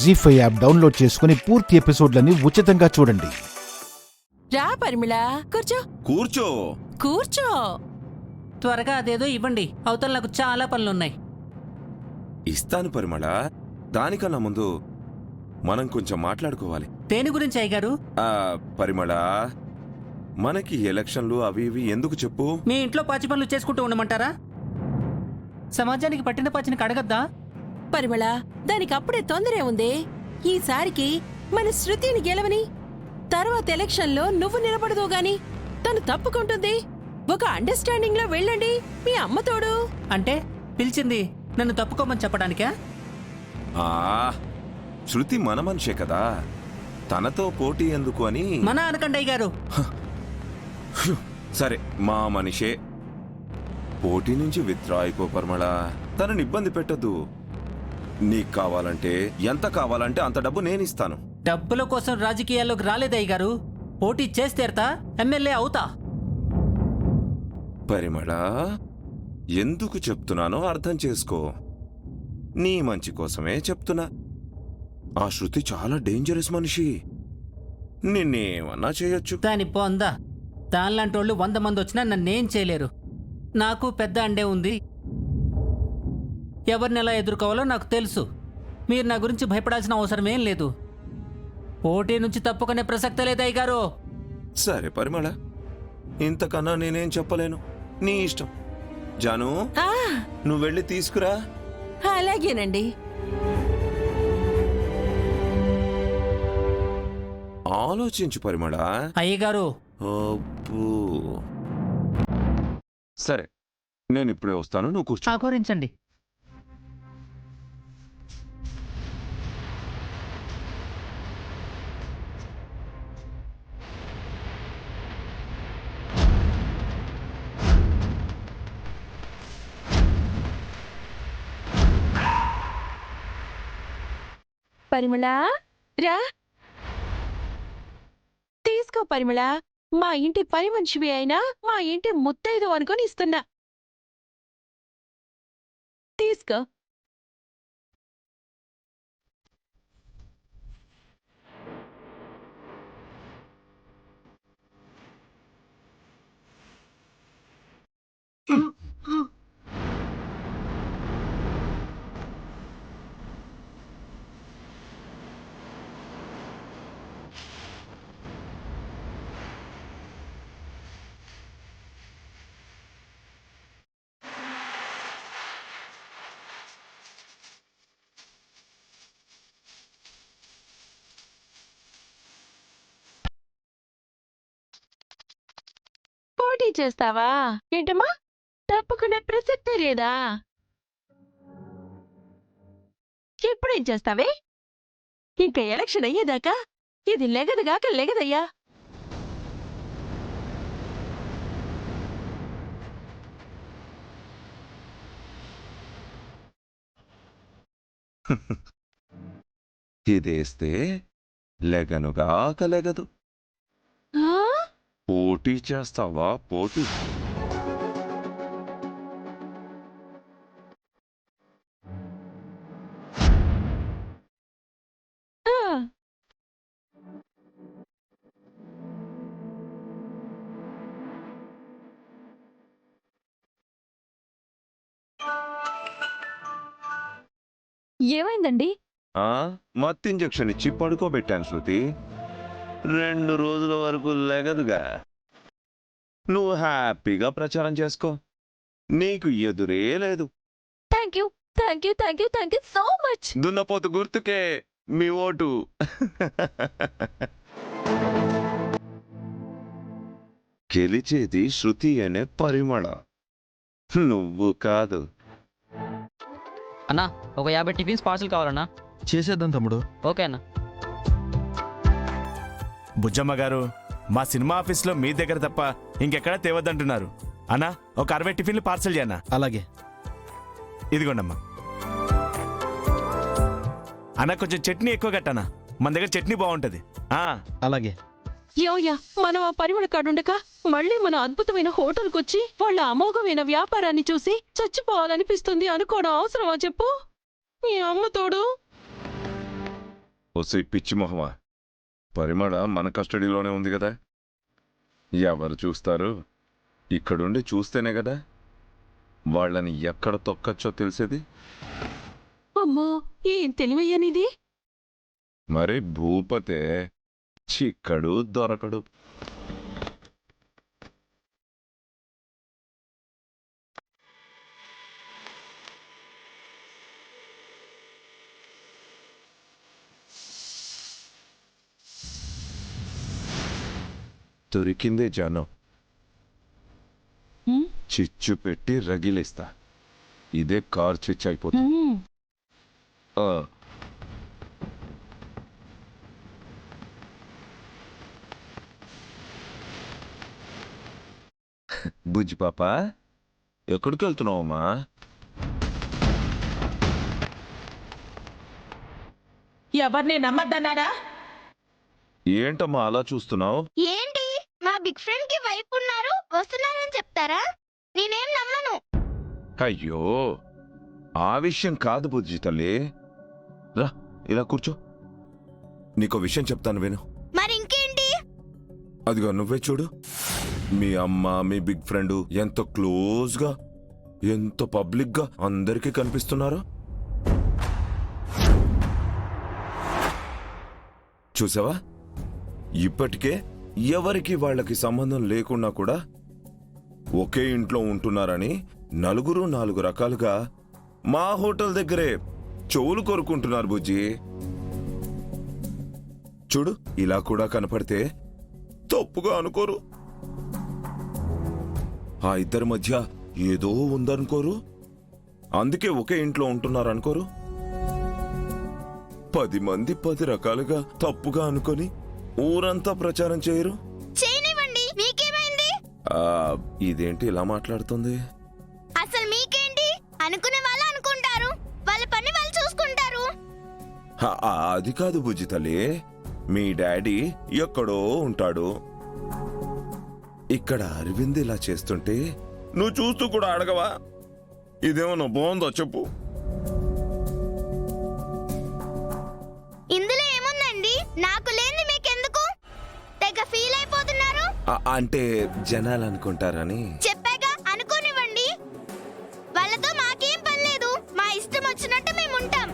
జీ5 app download చేసుకుని పూర్తి ఎపిసోడ్లని ఉచితంగా చూడండి. రా పరిమళ, కూర్చో కూర్చో కూర్చో. త్వరగా అదేదో ఇవ్వండి, అవతల నాకు చాలా పనులున్నాయి. ఇస్తాను పరిమళ. దానికన్నా ముందు మనం కొంచెం మాట్లాడుకోవాలి. దేని గురించి అయ్యగారు? పరిమళ, మనకి ఎలక్షన్లు అవి ఇవి ఎందుకు చెప్పు? మీ ఇంట్లో పాచి పనులు చేసుకుంటూ ఉండమంటారా? సమాజానికి పట్టిన పాచిని కడగద్దా? పరిమళ, దానికి అప్పుడే తొందరే ఉంది. ఈసారికి మన శృతిని గెలవని, తర్వాత ఎలక్షన్లో నువ్వు నిలబడదు గాని తను తప్పుకుంటుంది. ఒక అండర్స్టాండింగ్ లో వెళ్ళండి మీ అమ్మ తోడు. అంటే పిలిచింది నన్ను తప్పుకోమని చెప్పడానికా? శృతి మన మనిషే కదా, తనతో పోటీ ఎందుకు అని. మన అనకండి అయ్యగారు. సరే, మా మనిషే. పోటీ నుంచి విత్డ్రా అయిపో పరిమళ. తనని ఇబ్బంది పెట్టద్దు. నీకు కావాలంటే, ఎంత కావాలంటే అంత డబ్బు నేనిస్తాను. డబ్బుల కోసం రాజకీయాల్లోకి రాలేదయ్య గారు. పోటీ చేస్తేరతా, ఎమ్మెల్యే అవుతా. పరిమళ, ఎందుకు చెప్తున్నానో అర్థం చేసుకో. నీ మంచి కోసమే చెప్తున్నా. ఆ శృతి చాలా డేంజరస్ మనిషి. నిన్నేమన్నా చేయొచ్చు. దాని పొందా, దానిలాంటోళ్ళు 100 మంది వచ్చినా నన్నేం చేయలేరు. నాకు పెద్ద అండే ఉంది. ఎవరిని ఎలా ఎదుర్కోవాలో నాకు తెలుసు. మీరు నా గురించి భయపడాల్సిన అవసరమేం లేదు. పోటీ నుంచి తప్పుకునే ప్రసక్తే లేదయ్య గారు. సరే పరిమళ, ఇంతకన్నా నేనేం చెప్పలేను. నీ ఇష్టం. జాను, నువ్వు వెళ్ళి తీసుకురా. అలాగేనండి. ఆలోచించు పరిమళ. అయ్యగారు. సరే, నేను ఇప్పుడే వస్తాను, నువ్వు కూర్చో. ఆహ్వానించండి. పరిమళ, రా తీసుకో. పరిమళ, మా ఇంటి పని మనిషివి అయినా మా ఇంటి ముత్తైదు అనుకొని ఇస్తున్నా. తీసుకో. పోటీ చేస్తావా ఏంటమ్మా? తప్పకుండా ప్రసక్తే లేదా? ఎప్పుడేం చేస్తావే? ఇంకా ఎలక్షన్ అయ్యేదాకా ఇది లెగదుగాక లెగదయ్యా. ఇదేస్తే లెగనుగాక లెగదు. పోటీ చేస్తావా? పోటీ. ఏమైందండి? మత్తు ఇంజెక్షన్ ఇచ్చి పడుకోబెట్టాను శృతి. 2 రోజుల వరకు లెగదుగా. నువ్వు హ్యాపీగా ప్రచారం చేసుకో. నీకు ఎదురే లేదు. Thank you thank you thank you thank you so much. దున్నపోతు గుర్తుకే మీ ఓటు. గెలిచేది శృతి అనే పరిమళ, నువ్వు కాదు. అన్నా, ఒక 50 టిఫిన్స్ పార్సల్ కావాలన్నా. చేసేద్దాం తమ్ముడు. ఓకే అన్న. బుజ్జమ్మ గారు, మా సినిమా ఆఫీస్లో మీ దగ్గర తప్ప ఇంకెక్కడా తేవద్దంటున్నారు. అన్నా, ఒక 60 టిఫిన్లు పార్సల్ చేయనా? అలాగే. ఇదిగోండమ్మా. అన్న, కొంచెం చట్నీ ఎక్కువ కట్టనా, మన దగ్గర చట్నీ బాగుంటది. అలాగే. యోయ్యా, మనం ఆ పరిమళ కాడుండక మళ్ళీ మన అద్భుతమైన హోటల్కొచ్చి వాళ్ళ అమోఘమైన వ్యాపారాన్ని చూసి చచ్చిపోవాలనిపిస్తుంది అనుకోవడం అవసరమా చెప్పు? ఈ అమ్మ తోడు. వస్తే పిచ్చి మొహమా, పరిమళ మన కస్టడీలోనే ఉంది కదా, ఎవరు చూస్తారు? ఇక్కడుండి చూస్తేనే కదా వాళ్ళని ఎక్కడ తొక్కచ్చో తెలిసేది. అమ్మో, ఏం తెలివయ్యనిది. మరి భూపతే చిక్కడు దొరకడు. దొరికిందే జానం, చిచ్చు పెట్టి రగిలిస్తా. ఇదే కార్ చిచ్చు అయిపోతుంది. ఆ. బుజ్జి పాప, ఎక్కడికి వెళ్తున్నావమ్మా? ఎవరిని నమ్మద్దన్నారా? ఏంటమ్మా అలా చూస్తున్నావు? ఏంటి మా బిగ్ ఫ్రెండ్ కి వైఫ్ ఉన్నారు వస్తున్నారని చెప్తారా? నేనేం నమ్మను. అయ్యో, ఆ విషయం కాదు బుజ్జి తల్లి. రా, ఇలా కూర్చో. నీకో విషయం చెప్తాను విను. మరి ఇంకేంటి? అదిగో నువ్వే చూడు, మీ అమ్మ మీ బిగ్ ఫ్రెండ్ ఎంత క్లోజ్గా, ఎంత పబ్లిక్గా అందరికీ కనిపిస్తున్నారు. చూసావా? ఇప్పటికే ఎవరికి వాళ్ళకి సంబంధం లేకున్నా కూడా ఒకే ఇంట్లో ఉంటున్నారని నలుగురు 4 రకాలుగా మా హోటల్ దగ్గరే చెవులు కొరుకుంటున్నారు బుజ్జి. చూడు, ఇలా కూడా కనపడితే తప్పుగా అనుకోరు. ఆ ఇద్దరి మధ్య ఏదో ఉందనుకోరు, అందుకే ఒకే ఇంట్లో ఉంటున్నారు అనుకోరు. 10 మంది 10 రకాలుగా తప్పుగా అనుకొని ఊరంతా ప్రచారం చేయరు. చేయనివ్వండి, మీకేమైంది? ఇదేంటి ఇలా మాట్లాడుతుంది? అసలు మీకేంటి? అనుకునే వాళ్ళు అనుకుంటారు, వాళ్ళ పని వాళ్ళు చూసుకుంటారు. అది కాదు బుజ్జి తల్లి, మీ డాడీ ఎక్కడో ఉంటాడు. ఇక్కడ అరవింద్ ఇలా చేస్తుంటే నువ్వు చూస్తూ కూడా అడగవా? ఇదేమన్నా బాగుందో చెప్పు. ఇందులో ఏముందండి? నాకు లేని మీకెందుకు? తెగ ఫీల్ అయిపోతున్నారు. అంటే జనాలు అనుకుంటారని. చెప్పాగా, అనుకోనివ్వండి. వాళ్ళతో మాకేం పని లేదు, మా ఇష్టం వచ్చినట్టు మేము ఉంటాం.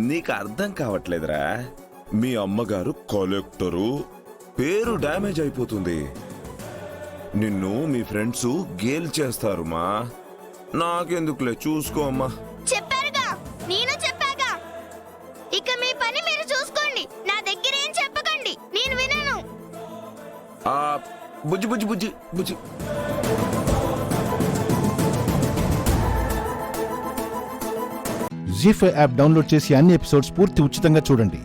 నీకు అర్థం కావట్లేదురా, మీ అమ్మగారు కలెక్టరు, పేరు డ్యామేజ్ అయిపోతుంది. నిన్ను మీ ఫ్రెండ్స్ గేల్ చేస్తారు. మా నాకెందుకులే, చూసుకో అమ్మా. చెప్పారుగా, నేను చెప్పాగా. ఇక మీ పని మీరు చూసుకోండి, నా దగ్గర ఏం చెప్పకండి, నేను వినను. బుజ్జి బుజ్జి బుజ్జి బుజ్జి జీ5 యాప్ డౌన్లోడ్ చేసి అన్ని ఎపిసోడ్స్ పూర్తి ఉచితంగా చూడండి.